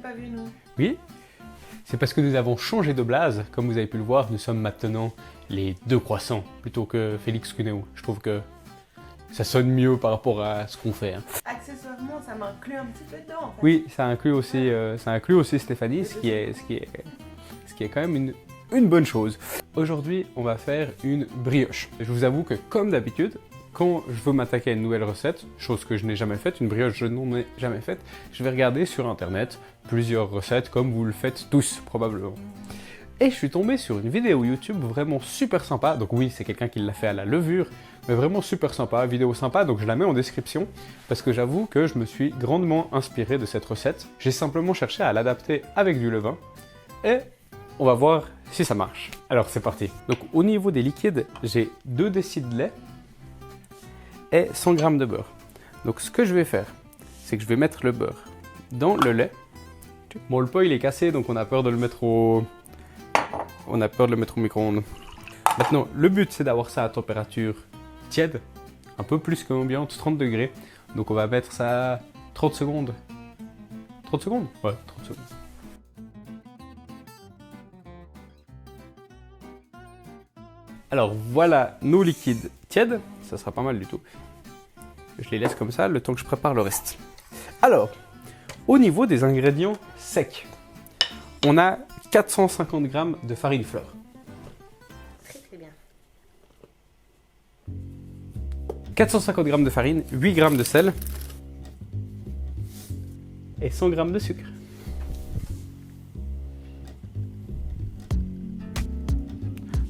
pas vu, nous. Oui, c'est parce que nous avons changé de blase. Comme vous avez pu le voir, nous sommes maintenant les deux croissants plutôt que Félix Cuneo. Je trouve que ça sonne mieux par rapport à ce qu'on fait. Hein. Accessoirement, ça m'inclut un petit peu dedans. En fait. Oui, ça inclut aussi Stéphanie, ce qui est quand même une bonne chose. Aujourd'hui, on va faire une brioche. Je vous avoue que comme d'habitude, quand je veux m'attaquer à une nouvelle recette, chose que je n'ai jamais faite, une brioche je n'en ai jamais faite, je vais regarder sur internet plusieurs recettes comme vous le faites tous probablement. Et je suis tombé sur une vidéo YouTube vraiment super sympa, donc oui c'est quelqu'un qui l'a fait à la levure, mais vraiment super sympa, vidéo sympa, donc je la mets en description, parce que j'avoue que je me suis grandement inspiré de cette recette. J'ai simplement cherché à l'adapter avec du levain, et on va voir si ça marche. Alors c'est parti. Donc au niveau des liquides, j'ai 2 décis de lait, et 100 g de beurre. Donc ce que je vais faire, c'est que je vais mettre le beurre dans le lait. Bon, le pot il est cassé, donc on a peur de le mettre au micro-ondes. Maintenant, le but c'est d'avoir ça à température tiède, un peu plus qu'ambiante, 30 degrés. Donc on va mettre ça 30 secondes. 30 secondes? Ouais, 30 secondes. Alors voilà nos liquides tièdes, ça sera pas mal du tout. Je les laisse comme ça le temps que je prépare le reste. Alors, au niveau des ingrédients secs, on a 450 g de farine fleur. Très bien. 450 g de farine, 8 g de sel et 100 g de sucre.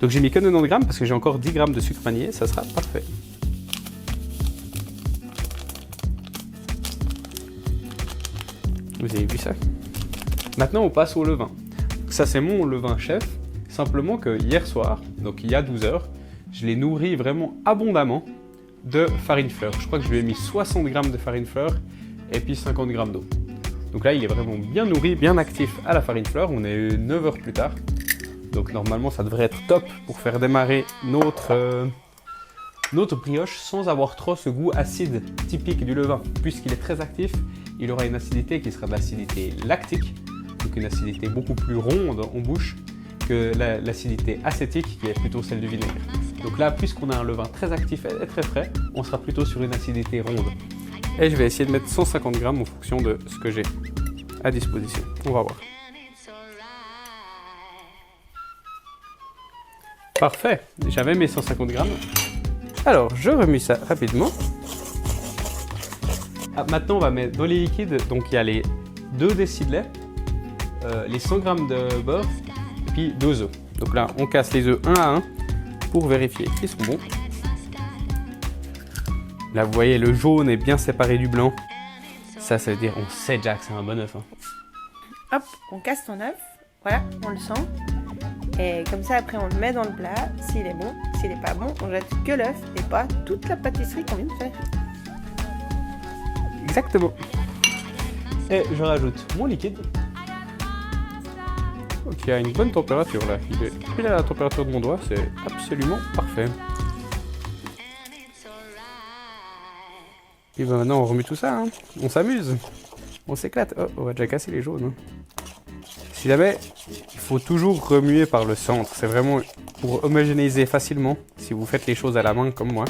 Donc j'ai mis que 90 g parce que j'ai encore 10 g de sucre vanillé, ça sera parfait. Vous avez vu ça? Maintenant on passe au levain. Ça c'est mon levain chef, simplement que hier soir, donc il y a 12 heures, je l'ai nourri vraiment abondamment de farine fleur. Je crois que je lui ai mis 60 g de farine fleur et puis 50 g d'eau. Donc là il est vraiment bien nourri, bien actif à la farine fleur, on est 9 heures plus tard. Donc normalement ça devrait être top pour faire démarrer notre brioche sans avoir trop ce goût acide typique du levain. Puisqu'il est très actif, il aura une acidité qui sera de l'acidité lactique, donc une acidité beaucoup plus ronde en bouche que l'acidité acétique qui est plutôt celle du vinaigre. Donc là, puisqu'on a un levain très actif et très frais, on sera plutôt sur une acidité ronde. Et je vais essayer de mettre 150 g en fonction de ce que j'ai à disposition. On va voir. Parfait, j'avais mes 150 g. Alors, je remue ça rapidement. Ah, maintenant, on va mettre dans les liquides, donc il y a les 2 décis de lait, les 100 g de beurre, et puis 2 œufs. Donc là, on casse les œufs un à un pour vérifier qu'ils sont bons. Là, vous voyez, le jaune est bien séparé du blanc. Ça veut dire on sait déjà que c'est un bon œuf. Hein. Hop, on casse ton œuf. Voilà, on le sent. Et comme ça, après, on le met dans le plat. S'il est bon, s'il n'est pas bon, on jette que l'œuf et pas toute la pâtisserie qu'on vient de faire. Exactement. Et je rajoute mon liquide. Donc il y a une bonne température là. Il est pile à la température de mon doigt, c'est absolument parfait. Et ben maintenant on remue tout ça, hein. On s'amuse, on s'éclate. Oh, on va déjà casser les jaunes. Hein. Si jamais, il faut toujours remuer par le centre. C'est vraiment pour homogénéiser facilement si vous faites les choses à la main comme moi.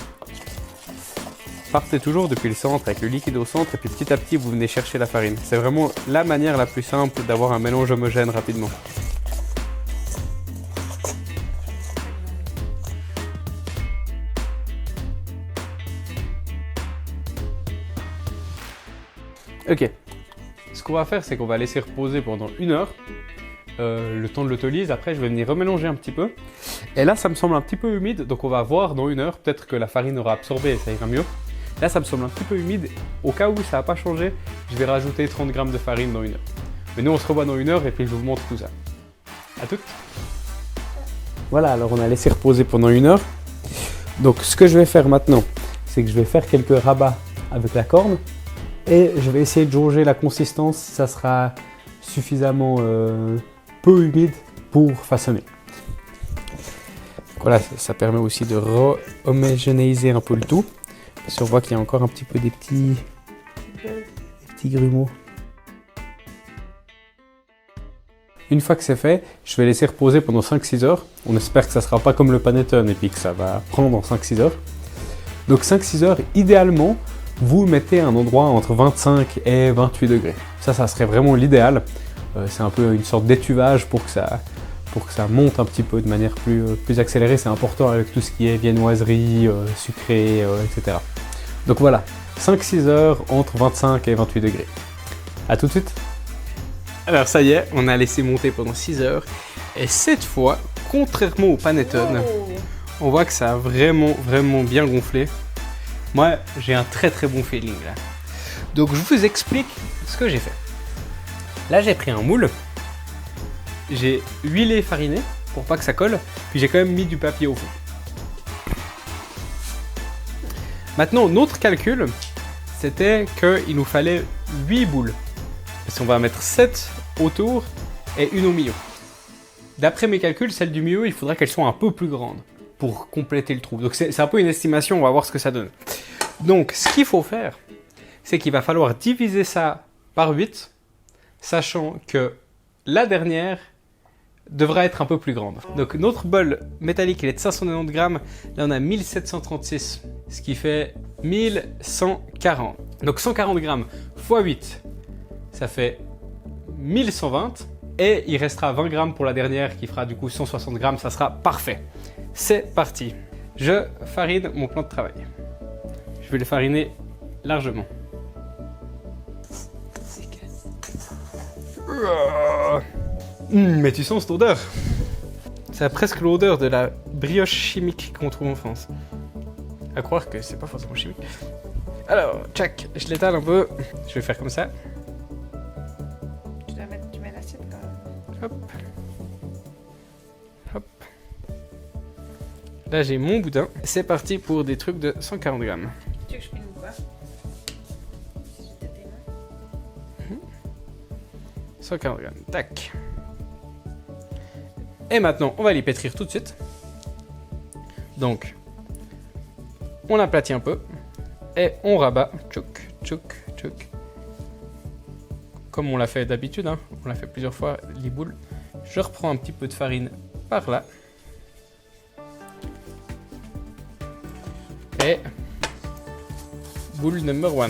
Partez toujours depuis le centre avec le liquide au centre et puis petit à petit vous venez chercher la farine. C'est vraiment la manière la plus simple d'avoir un mélange homogène rapidement. Ok, ce qu'on va faire c'est qu'on va laisser reposer pendant 1 heure, le temps de l'autolyse. Après je vais venir remélanger un petit peu. Et là ça me semble un petit peu humide, donc on va voir dans 1 heure, peut-être que la farine aura absorbé et ça ira mieux. Là ça me semble un petit peu humide, au cas où ça n'a pas changé, je vais rajouter 30 g de farine dans 1 heure. Mais nous on se revoit dans 1 heure et puis je vous montre tout ça. À toutes. Voilà, alors on a laissé reposer pendant 1 heure. Donc ce que je vais faire maintenant, c'est que je vais faire quelques rabats avec la corne. Et je vais essayer de jauger la consistance si ça sera suffisamment peu humide pour façonner. Voilà, ça permet aussi de homogénéiser un peu le tout. Parce qu'on voit qu'il y a encore un petit peu des petits grumeaux. Une fois que c'est fait, je vais laisser reposer pendant 5-6 heures. On espère que ça ne sera pas comme le panettone et puis que ça va prendre en 5-6 heures. Donc 5-6 heures, idéalement, vous mettez un endroit entre 25 et 28 degrés. Ça serait vraiment l'idéal. C'est un peu une sorte d'étuvage pour que ça monte un petit peu de manière plus accélérée. C'est important avec tout ce qui est viennoiserie, sucré, etc. Donc voilà, 5-6 heures entre 25 et 28 degrés. A tout de suite. Alors ça y est, on a laissé monter pendant 6 heures. Et cette fois, contrairement au panettone, on voit que ça a vraiment bien gonflé. Moi, j'ai un très bon feeling là. Donc je vous explique ce que j'ai fait. Là, j'ai pris un moule. J'ai huilé et fariné pour pas que ça colle. Puis j'ai quand même mis du papier au fond. Maintenant, notre calcul, c'était qu'il nous fallait 8 boules. Parce qu'on va mettre 7 autour et une au milieu. D'après mes calculs, celle du milieu, il faudrait qu'elle soit un peu plus grande pour compléter le trou. Donc c'est un peu une estimation, on va voir ce que ça donne. Donc ce qu'il faut faire, c'est qu'il va falloir diviser ça par 8, sachant que la dernière devra être un peu plus grande. Donc notre bol métallique, il est de 590 grammes, là on a 1736, ce qui fait 1140. Donc 140 grammes x 8, ça fait 1120, et il restera 20 grammes pour la dernière qui fera du coup 160 grammes, ça sera parfait. C'est parti. Je farine mon plan de travail. Je vais le fariner largement. Mais tu sens cette odeur? Ça a presque l'odeur de la brioche chimique qu'on trouve en France. À croire que c'est pas forcément chimique. Alors, tchac, je l'étale un peu. Je vais faire comme ça. Tu mets l'assiette quand même. Hop. Hop. Là, j'ai mon boudin. C'est parti pour des trucs de 140 grammes. Tu veux que je filme ou quoi? Si j'ai tes mains. 140 grammes. Tac. Et maintenant, on va les pétrir tout de suite. Donc, on aplatit un peu. Et on rabat. Tchouk, tchouk, tchouk. Comme on l'a fait d'habitude, hein. On l'a fait plusieurs fois, les boules. Je reprends un petit peu de farine par là. Et boule number 1.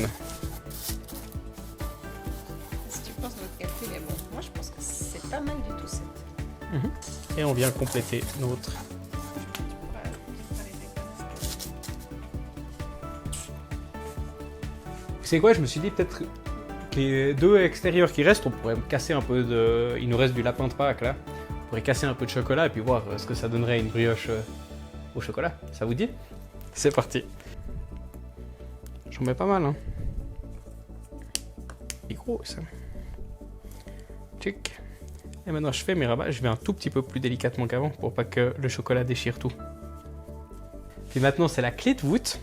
Si tu penses que notre calcul est bon, moi je pense que c'est pas mal du tout 7. Et on vient compléter notre. C'est quoi, je me suis dit peut-être que les deux extérieurs qui restent, on pourrait casser un peu de. Il nous reste du lapin de Pâques là. On pourrait casser un peu de chocolat et puis voir ce que ça donnerait une brioche au chocolat. Ça vous dit? C'est parti. J'en mets pas mal, hein. C'est gros ça. Tchic. Et maintenant je fais mes rabats. Je vais un tout petit peu plus délicatement qu'avant pour pas que le chocolat déchire tout. Puis maintenant c'est la clé de voûte.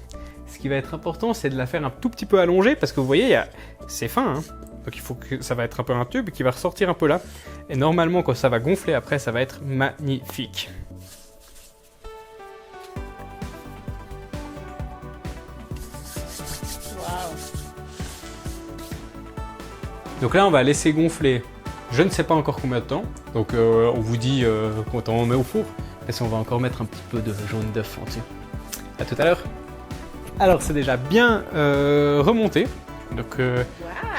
Ce qui va être important, c'est de la faire un tout petit peu allongée parce que vous voyez, c'est fin, hein. Donc il faut que ça va être un peu un tube qui va ressortir un peu là. Et normalement, quand ça va gonfler après, ça va être magnifique. Waouh. Donc là, on va laisser gonfler. Je ne sais pas encore combien de temps. Donc on vous dit quand on met au four. Parce qu'on va encore mettre un petit peu de jaune d'œuf en dessus. A tout à l'heure. Alors c'est déjà bien remonté, donc je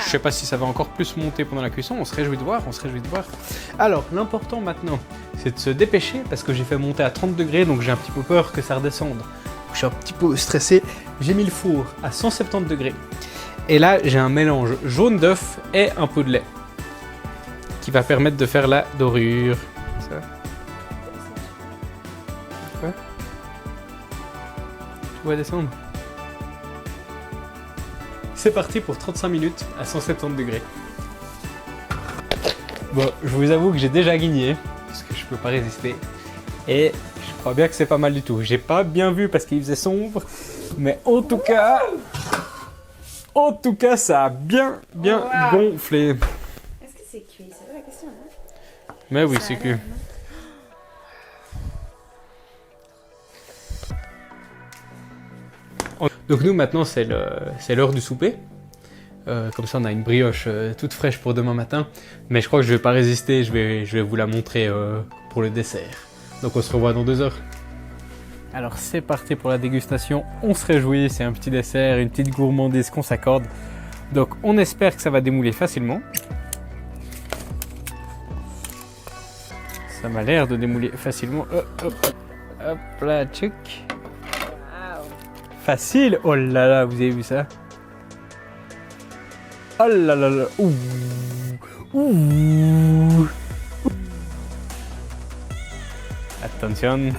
sais pas si ça va encore plus monter pendant la cuisson, on se réjouit de voir, Alors l'important maintenant, c'est de se dépêcher parce que j'ai fait monter à 30 degrés, donc j'ai un petit peu peur que ça redescende. Je suis un petit peu stressé, j'ai mis le four à 170 degrés. Et là j'ai un mélange jaune d'œuf et un peu de lait, qui va permettre de faire la dorure. Ça. Quoi? Tu vois descendre? C'est parti pour 35 minutes à 170 degrés. Bon, je vous avoue que j'ai déjà gagné, parce que je peux pas résister. Et je crois bien que c'est pas mal du tout. J'ai pas bien vu parce qu'il faisait sombre, mais en tout cas, ça a bien gonflé. Est-ce que c'est cuit? C'est la question, hein? Mais oui, c'est cuit. Donc nous maintenant c'est l'heure du souper. Comme ça on a une brioche toute fraîche pour demain matin. Mais je crois que je vais pas résister, je vais vous la montrer pour le dessert. Donc on se revoit dans 2 heures. Alors c'est parti pour la dégustation, on se réjouit, c'est un petit dessert, une petite gourmandise qu'on s'accorde. Donc on espère que ça va démouler facilement. Ça m'a l'air de démouler facilement. Hop là, tchouk. Facile. Oh là là, vous avez vu ça? Oh là là là. Ouh. Ouh. Attention.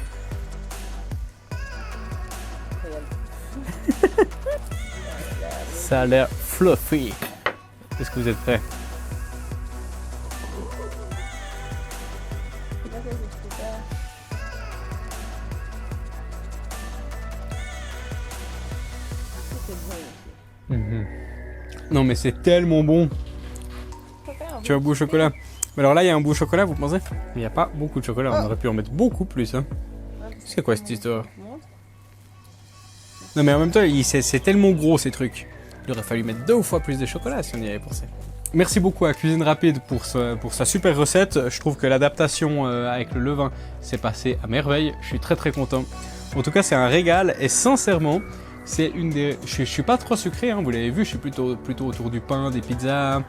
Ça a l'air fluffy. Est-ce que vous êtes prêts? Non mais c'est tellement bon. Tu as un bout au chocolat. Mais alors là il y a un bout au chocolat, vous pensez? Il n'y a pas beaucoup de chocolat, on aurait pu en mettre beaucoup plus. Hein. C'est quoi cette histoire? Non mais en même temps c'est tellement gros ces trucs. Il aurait fallu mettre 2 fois plus de chocolat si on y avait pensé. Merci beaucoup à Cuisine Rapide pour sa super recette. Je trouve que l'adaptation avec le levain s'est passée à merveille. Je suis très content. En tout cas c'est un régal et sincèrement c'est une des... Je suis pas trop sucré, hein, vous l'avez vu, je suis plutôt autour du pain, des pizzas.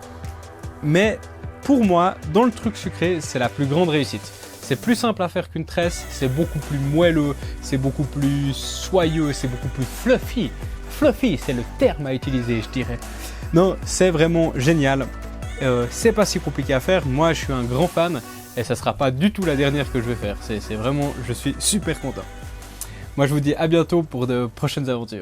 Mais pour moi, dans le truc sucré, c'est la plus grande réussite. C'est plus simple à faire qu'une tresse, c'est beaucoup plus moelleux, c'est beaucoup plus soyeux, c'est beaucoup plus fluffy. Fluffy, c'est le terme à utiliser, je dirais. Non, c'est vraiment génial. C'est pas si compliqué à faire. Moi, je suis un grand fan et ça sera pas du tout la dernière que je vais faire. C'est vraiment, je suis super content. Moi, je vous dis à bientôt pour de prochaines aventures.